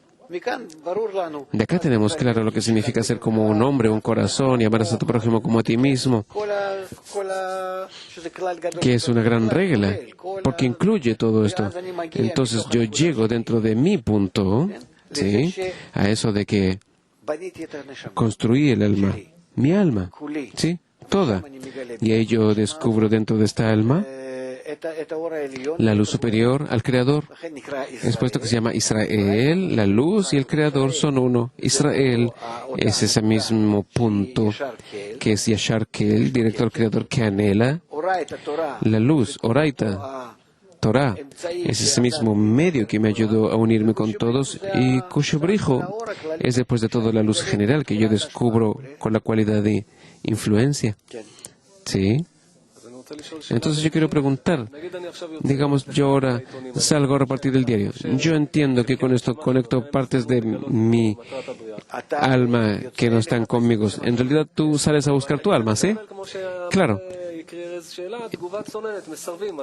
Speaker 1: De acá tenemos claro lo que significa ser como un hombre, un corazón, y amarás a tu prójimo como a ti mismo, que es una gran regla, porque incluye todo esto. Entonces yo llego dentro de mi punto, ¿sí?, a eso de que construí el alma, mi alma, ¿sí?, toda. Y ahí yo descubro dentro de esta alma la luz superior al Creador. Es puesto que se llama Israel, la luz y el Creador son uno. Israel es ese mismo punto que es Yashar Kel, directo al Creador, que anhela la luz, Oraita, Torah. Es ese mismo medio que me ayudó a unirme con todos, y cuyo brillo es después de todo la luz general que yo descubro con la cualidad de influencia. ¿Sí? Entonces yo quiero preguntar, digamos, yo ahora salgo a repartir el diario. Yo entiendo que con esto conecto partes de mi alma que no están conmigo. En realidad tú sales a buscar tu alma, ¿sí? Claro.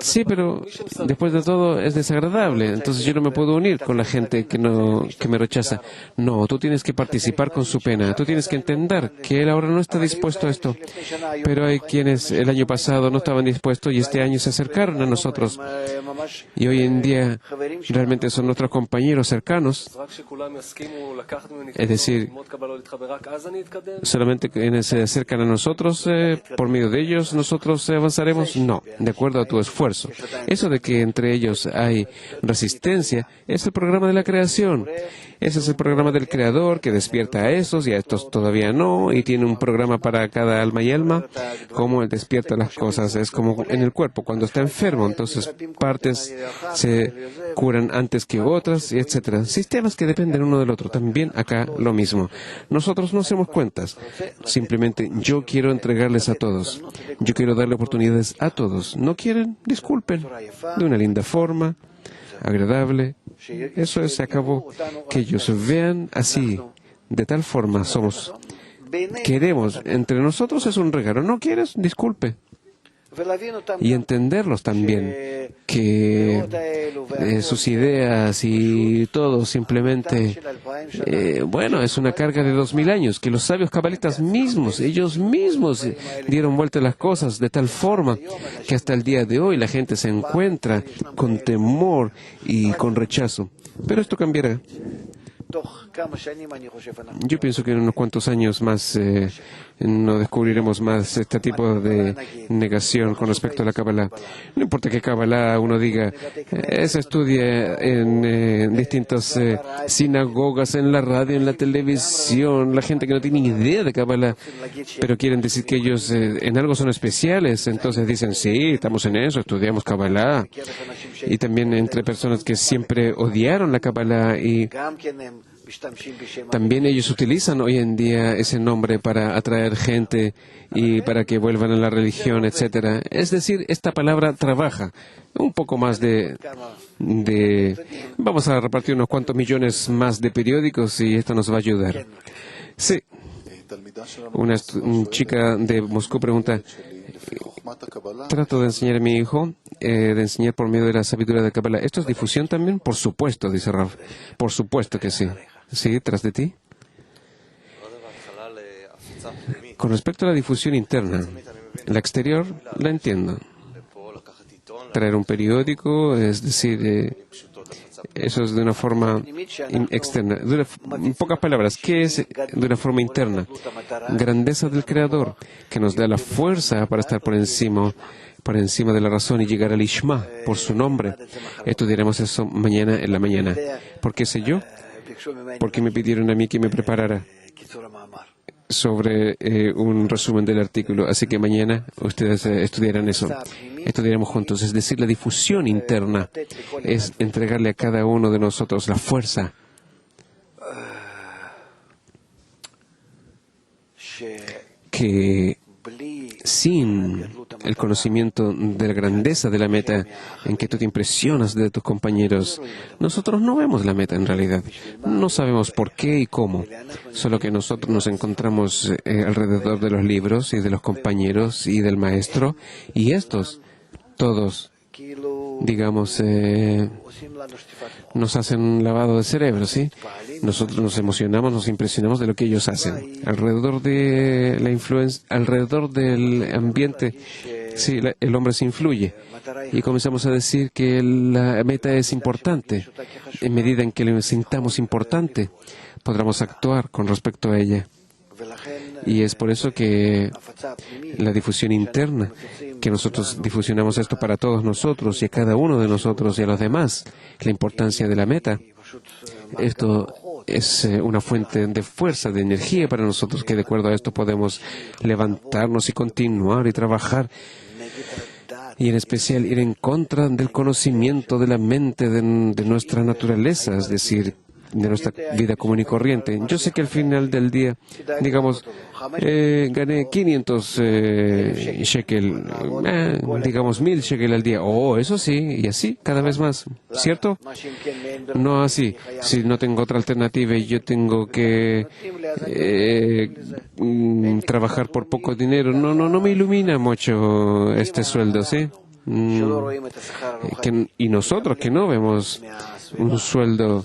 Speaker 1: Sí, pero después de todo es desagradable. Entonces yo no me puedo unir con la gente que me rechaza. No, tú tienes que participar con su pena. Tú tienes que entender que él ahora no está dispuesto a esto. Pero hay quienes el año pasado no estaban dispuestos y este año se acercaron a nosotros. Y hoy en día realmente son nuestros compañeros cercanos. Es decir, solamente quienes se acercan a nosotros, por medio de ellos, nosotros avanzaremos. No, de acuerdo a tu esfuerzo. Eso de que entre ellos hay resistencia es el programa de la creación. Ese es el programa del Creador que despierta a esos y a estos todavía no, y tiene un programa para cada alma y alma. Como Él despierta las cosas, es como en el cuerpo, cuando está enfermo, entonces partes se curan antes que otras, etc. Sistemas que dependen uno del otro. También acá lo mismo. Nosotros no hacemos cuentas. Simplemente yo quiero entregarles a todos. Yo quiero darle oportunidades a todos. ¿No quieren? Disculpen. De una linda forma, agradable. Eso es, se acabó. Que ellos vean así, de tal forma somos. Queremos, entre nosotros es un regalo. ¿No quieres? Disculpe. Y entenderlos también, que sus ideas y todo simplemente, bueno, es una carga de 2000 años, que los sabios cabalistas mismos, ellos mismos dieron vuelta a las cosas de tal forma que hasta el día de hoy la gente se encuentra con temor y con rechazo. Pero esto cambiará. Yo pienso que en unos cuantos años más no descubriremos más este tipo de negación con respecto a la Kabbalah. No importa que Kabbalah uno diga, se estudia en distintas sinagogas, en la radio, en la televisión, la gente que no tiene ni idea de Kabbalah, pero quieren decir que ellos en algo son especiales, entonces dicen, sí, estamos en eso, estudiamos Kabbalah. Y también entre personas que siempre odiaron la Kabbalah, y también ellos utilizan hoy en día ese nombre para atraer gente y para que vuelvan a la religión, etc. Es decir, esta palabra trabaja. Un poco más vamos a repartir unos cuantos millones más de periódicos y esto nos va a ayudar. Sí. Una chica de Moscú pregunta, trato de enseñar a mi hijo, de enseñar por medio de la sabiduría de Kabbalah. ¿Esto es difusión también? Por supuesto, dice Rav. Por supuesto que sí. Sí, tras de ti. Con respecto a la difusión interna, la exterior la entiendo. Traer un periódico, es decir, eso es de una forma externa. En pocas palabras, ¿qué es de una forma interna? Grandeza del Creador, que nos da la fuerza para estar por encima de la razón y llegar al Ishma, por su nombre. Estudiaremos eso mañana en la mañana. ¿Por qué sé yo? Porque me pidieron a mí que me preparara sobre un resumen del artículo. Así que mañana ustedes estudiarán eso. Estudiaremos juntos. Es decir, la difusión interna es entregarle a cada uno de nosotros la fuerza que sin el conocimiento de la grandeza de la meta en que tú te impresionas de tus compañeros, nosotros no vemos la meta en realidad. No sabemos por qué y cómo. Solo que nosotros nos encontramos alrededor de los libros y de los compañeros y del maestro, y estos, todos, digamos, nos hacen un lavado de cerebro, ¿sí? Nosotros nos emocionamos, nos impresionamos de lo que ellos hacen. Alrededor de la influencia, alrededor del ambiente, sí, el hombre se influye. Y comenzamos a decir que la meta es importante. En medida en que le sintamos importante, podremos actuar con respecto a ella. Y es por eso que la difusión interna, que nosotros difusionamos esto para todos nosotros y a cada uno de nosotros y a los demás, la importancia de la meta, esto es una fuente de fuerza, de energía para nosotros, que de acuerdo a esto podemos levantarnos y continuar y trabajar, y en especial ir en contra del conocimiento de la mente, de nuestra naturaleza, es decir, de nuestra vida común y corriente. Yo sé que al final del día, digamos, gané 500 shekel, digamos 1000 shekel al día. Oh, eso sí, y así, cada vez más. ¿Cierto? No así. Si no tengo otra alternativa y yo tengo que trabajar por poco dinero, no me ilumina mucho este sueldo, ¿sí? Y nosotros que no vemos un sueldo,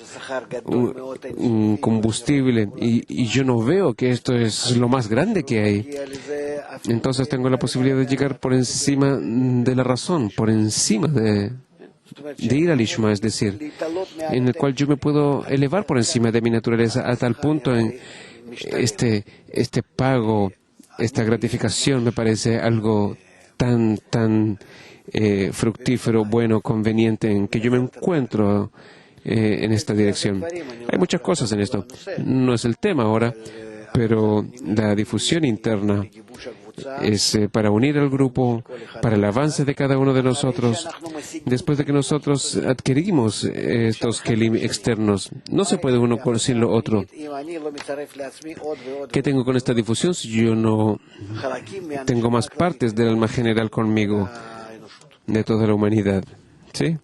Speaker 1: un combustible, y yo no veo que esto es lo más grande que hay. Entonces tengo la posibilidad de llegar por encima de la razón, por encima de ir al Ishma, es decir, en el cual yo me puedo elevar por encima de mi naturaleza a tal punto en este pago, esta gratificación me parece algo tan fructífero, bueno, conveniente, en que yo me encuentro en esta dirección. Hay muchas cosas en esto. No es el tema ahora, pero la difusión interna es para unir al grupo, para el avance de cada uno de nosotros. Después de que nosotros adquirimos estos kelim externos, no se puede uno sin lo otro. ¿Qué tengo con esta difusión si yo no tengo más partes del alma general conmigo, de toda la humanidad? ¿Sí?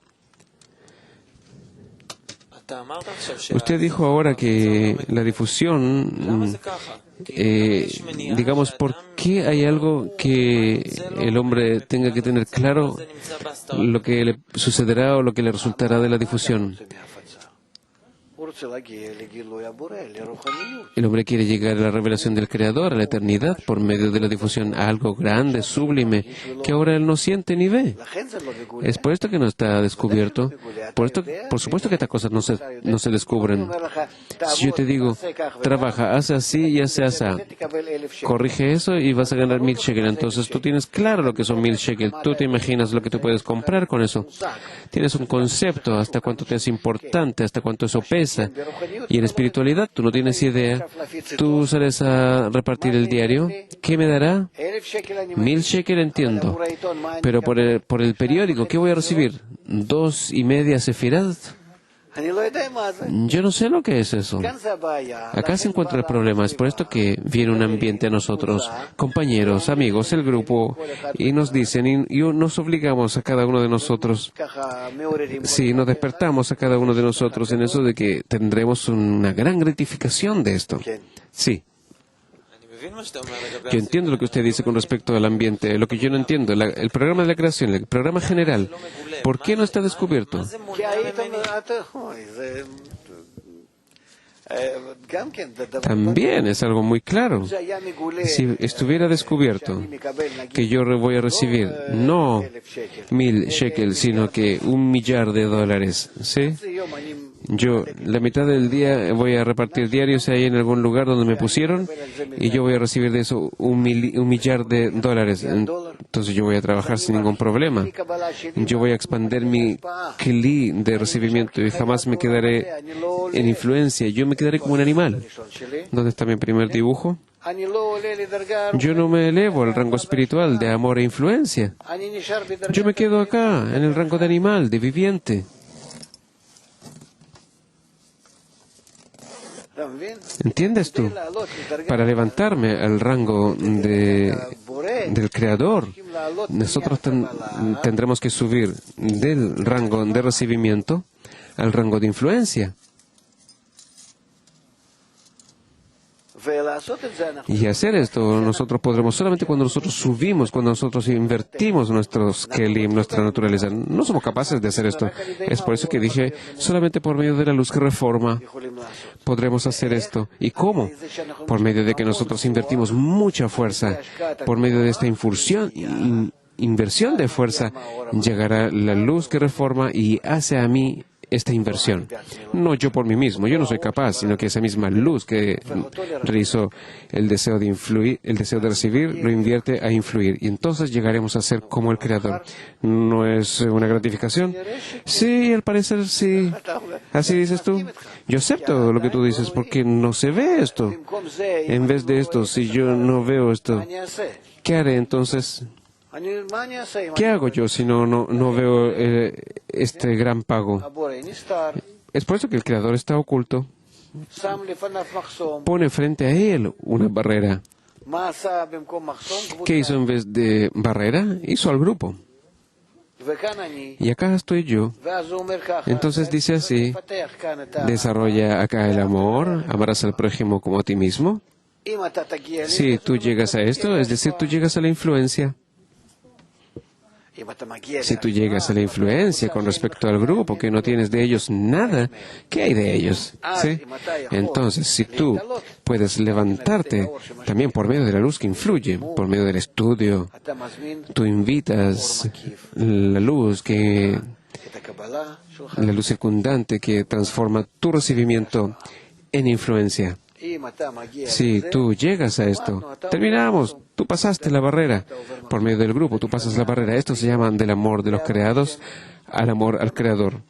Speaker 1: Usted dijo ahora que la difusión, digamos, ¿por qué hay algo que el hombre tenga que tener claro lo que le sucederá o lo que le resultará de la difusión? El hombre quiere llegar a la revelación del Creador, a la eternidad, por medio de la difusión, a algo grande, sublime, que ahora él no siente ni ve. Es por esto que no está descubierto. Por supuesto que estas cosas no se descubren. Si yo te digo, trabaja, hace así y hace así, corrige eso y vas a ganar 1000 shekel. Entonces tú tienes claro lo que son 1000 shekel. Tú te imaginas lo que tú puedes comprar con eso. Tienes un concepto, hasta cuánto te es importante, hasta cuánto eso pesa. Y en espiritualidad tú no tienes idea. Tú sales a repartir el diario. ¿Qué me dará? 1000 shekel, entiendo. Pero por el periódico, ¿qué voy a recibir? 2.5 sefirot. Yo no sé lo que es eso. Acá se encuentra el problema. Es por esto que viene un ambiente a nosotros, compañeros, amigos, el grupo, y nos dicen, y nos obligamos a cada uno de nosotros. Sí, nos despertamos a cada uno de nosotros en eso de que tendremos una gran gratificación de esto. Sí. Yo entiendo lo que usted dice con respecto al ambiente. Lo que yo no entiendo, el programa de la creación, el programa general, ¿por qué no está descubierto? También es algo muy claro. Si estuviera descubierto que yo voy a recibir no 1000 shekels, sino que $1.000.000, ¿sí? Yo la mitad del día voy a repartir diarios ahí en algún lugar donde me pusieron y yo voy a recibir de eso $1.000.000. Entonces yo voy a trabajar sin ningún problema. Yo voy a expandir mi kli de recibimiento y jamás me quedaré en influencia. Yo me quedaré como un animal. ¿Dónde está mi primer dibujo? Yo no me elevo al rango espiritual de amor e influencia. Yo me quedo acá, en el rango de animal, de viviente. ¿Entiendes tú? Para levantarme al rango del Creador, nosotros tendremos que subir del rango de recibimiento al rango de influencia. Y hacer esto nosotros podremos solamente cuando nosotros subimos, cuando nosotros invertimos nuestros kelim, nuestra naturaleza. No somos capaces de hacer esto. Es por eso que dije, solamente por medio de la luz que reforma podremos hacer esto. ¿Y cómo? Por medio de que nosotros invertimos mucha fuerza. Por medio de esta inversión de fuerza, llegará la luz que reforma y hace a mí esta inversión. No yo por mí mismo, yo no soy capaz, sino que esa misma luz que realizó el deseo de influir, el deseo de recibir, lo invierte a influir. Y entonces llegaremos a ser como el Creador. ¿No es una gratificación? Sí, al parecer sí. ¿Así dices tú? Yo acepto lo que tú dices porque no se ve esto. En vez de esto, si yo no veo esto, ¿qué haré entonces? ¿Qué hago yo si no veo este gran pago? Es por eso que el Creador está oculto. Pone frente a él una barrera. ¿Qué hizo en vez de barrera? Hizo al grupo. Y acá estoy yo. Entonces dice así, desarrolla acá el amor, amarás al prójimo como a ti mismo. Si tú llegas a esto, es decir, tú llegas a la influencia. Si tú llegas a la influencia con respecto al grupo, que no tienes de ellos nada, ¿qué hay de ellos? ¿Sí? Entonces, si tú puedes levantarte también por medio de la luz que influye, por medio del estudio, tú invitas la luz circundante que transforma tu recibimiento en influencia. Si tú llegas a esto, terminamos. Tú pasaste la barrera. Por medio del grupo, tú pasas la barrera. Esto se llama del amor de los creados al amor al Creador.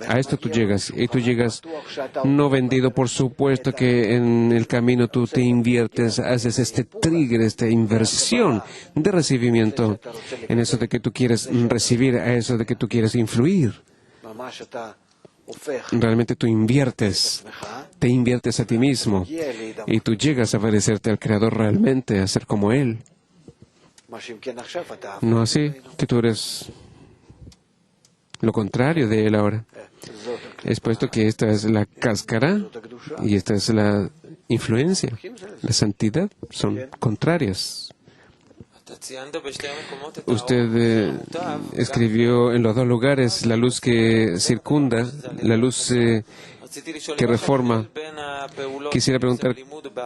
Speaker 1: A esto tú llegas. Y tú llegas no vendido, por supuesto que en el camino tú te inviertes, haces este trigger, esta inversión de recibimiento en eso de que tú quieres recibir, a eso de que tú quieres influir. Realmente tú te inviertes a ti mismo y tú llegas a parecerte al Creador realmente, a ser como Él. No así, que tú eres lo contrario de Él ahora. Es puesto que esta es la cáscara y esta es la influencia. La santidad son contrarias. Usted escribió en los dos lugares la luz que circunda, la luz que reforma. Quisiera preguntar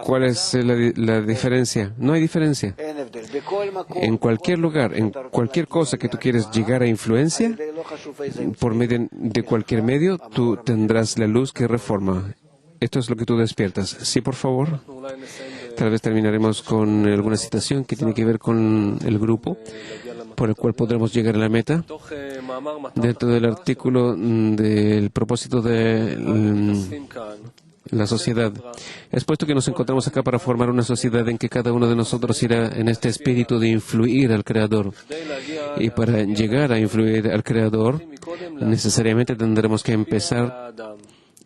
Speaker 1: cuál es la diferencia. No hay diferencia. En cualquier lugar, en cualquier cosa que tú quieres llegar a influencia, por medio de cualquier medio, tú tendrás la luz que reforma. Esto es lo que tú despiertas. Sí, por favor. Tal vez terminaremos con alguna citación que tiene que ver con el grupo, por el cual podremos llegar a la meta. Dentro del artículo del propósito de la sociedad. Es puesto que nos encontramos acá para formar una sociedad en que cada uno de nosotros irá en este espíritu de influir al Creador. Y para llegar a influir al Creador, necesariamente tendremos que empezar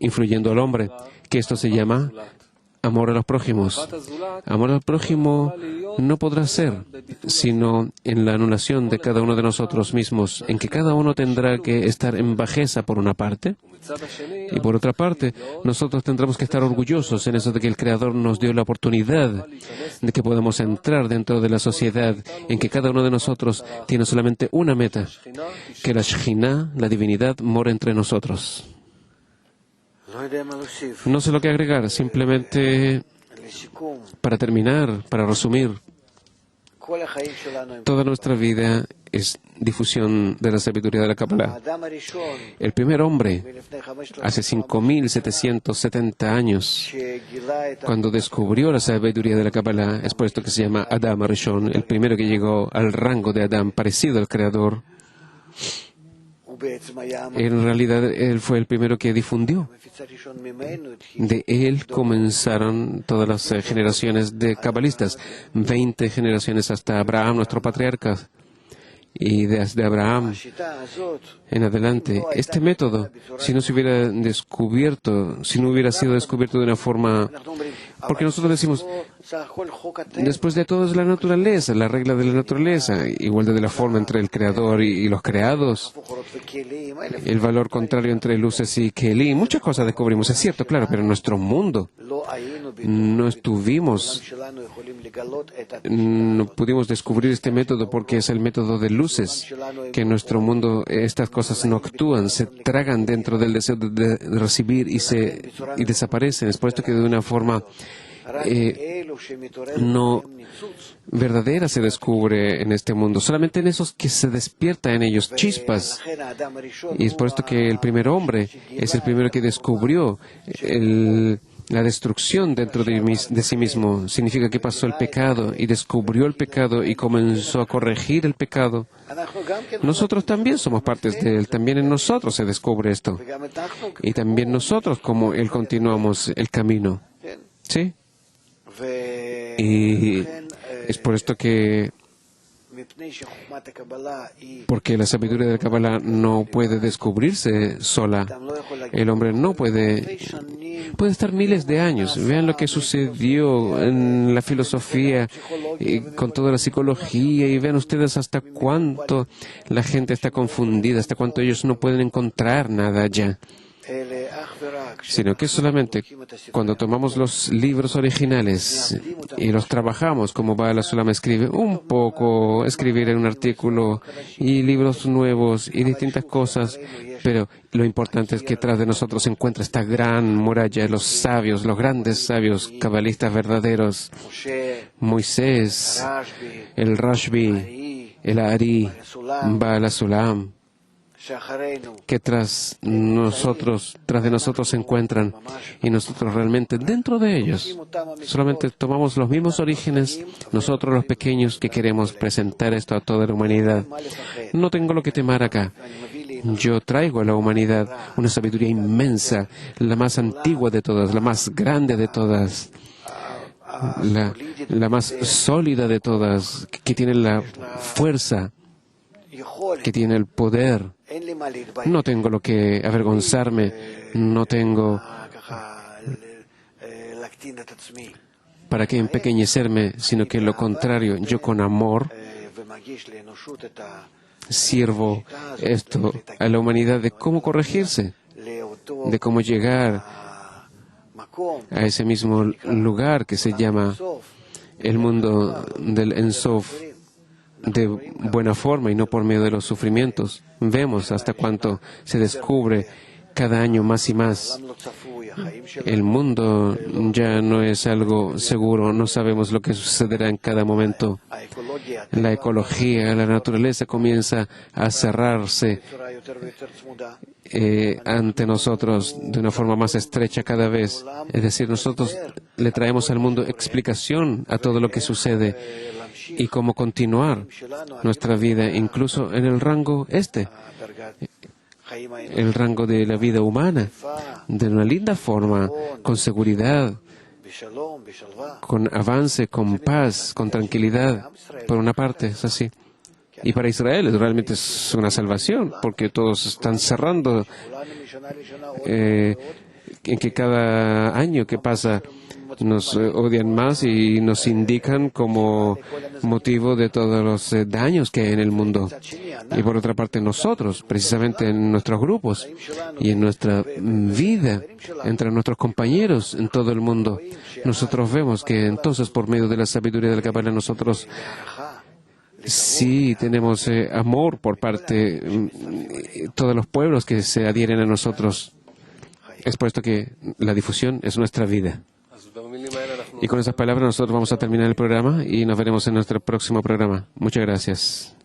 Speaker 1: influyendo al hombre, que esto se llama amor a los prójimos. Amor al prójimo no podrá ser sino en la anulación de cada uno de nosotros mismos, en que cada uno tendrá que estar en bajeza por una parte, y por otra parte, nosotros tendremos que estar orgullosos en eso de que el Creador nos dio la oportunidad de que podamos entrar dentro de la sociedad en que cada uno de nosotros tiene solamente una meta, que la Shekhinah, la divinidad, mora entre nosotros. No sé lo que agregar, simplemente para terminar, para resumir, toda nuestra vida es difusión de la sabiduría de la Kabbalah. El primer hombre, hace 5.770 años, cuando descubrió la sabiduría de la Kabbalah, es puesto que se llama Adam Arishon, el primero que llegó al rango de Adam, parecido al Creador. En realidad, él fue el primero que difundió. De él comenzaron todas las generaciones de cabalistas, 20 generaciones hasta Abraham, nuestro patriarca. Y desde Abraham en adelante, este método, si no se hubiera descubierto, si no hubiera sido descubierto de una forma, porque nosotros decimos, después de todo es la naturaleza, la regla de la naturaleza, igual de la forma entre el creador y los creados, el valor contrario entre luces y Keli, muchas cosas descubrimos, es cierto, claro, pero en nuestro mundo no pudimos descubrir este método porque es el método de luces, que en nuestro mundo estas cosas no actúan, se tragan dentro del deseo de recibir y desaparecen. Es por esto que de una forma no verdadera se descubre en este mundo, solamente en esos que se despierta en ellos chispas. Y es por esto que el primer hombre es el primero que descubrió la destrucción dentro de sí mismo. Significa que pasó el pecado y descubrió el pecado y comenzó a corregir el pecado. Nosotros también somos partes de él, también en nosotros se descubre esto. Y también nosotros, como él, continuamos el camino. ¿Sí? Y es por esto que, porque la sabiduría de la Kabbalah no puede descubrirse sola. El hombre no puede estar miles de años. Vean lo que sucedió en la filosofía, con toda la psicología, y vean ustedes hasta cuánto la gente está confundida, hasta cuánto ellos no pueden encontrar nada ya. Sino que solamente cuando tomamos los libros originales y los trabajamos, como Baal HaSulam escribe, un poco, escribir en un artículo y libros nuevos y distintas cosas, pero lo importante es que tras de nosotros se encuentra esta gran muralla de los sabios, los grandes sabios cabalistas verdaderos, Moisés, el Rashbi, el Ari, Baal HaSulam, que tras de nosotros se encuentran, y nosotros realmente dentro de ellos solamente tomamos los mismos orígenes, nosotros los pequeños que queremos presentar esto a toda la humanidad. No tengo lo que temer acá. Yo traigo a la humanidad una sabiduría inmensa, la más antigua de todas, la más grande de todas, la más sólida de todas, que tiene la fuerza, que tiene el poder. No tengo lo que avergonzarme, no tengo para qué empequeñecerme, sino que lo contrario, yo con amor sirvo esto a la humanidad de cómo corregirse, de cómo llegar a ese mismo lugar que se llama el mundo del Ein Sof, de buena forma y no por medio de los sufrimientos. Vemos hasta cuánto se descubre cada año más y más. El mundo ya no es algo seguro, no sabemos lo que sucederá en cada momento. La ecología, la naturaleza comienza a cerrarse ante nosotros de una forma más estrecha cada vez. Es decir, nosotros le traemos al mundo explicación a todo lo que sucede y cómo continuar nuestra vida, incluso en el rango el rango de la vida humana, de una linda forma, con seguridad, con avance, con paz, con tranquilidad. Por una parte, es así. Y para Israel realmente es una salvación, porque todos están cerrando en que cada año que pasa nos odian más y nos indican como motivo de todos los daños que hay en el mundo. Y por otra parte, nosotros, precisamente en nuestros grupos y en nuestra vida, entre nuestros compañeros en todo el mundo, nosotros vemos que entonces, por medio de la sabiduría de la Kabbalah, nosotros sí tenemos amor por parte de todos los pueblos que se adhieren a nosotros. Es puesto que la difusión es nuestra vida. Y con esas palabras nosotros vamos a terminar el programa y nos veremos en nuestro próximo programa. Muchas gracias.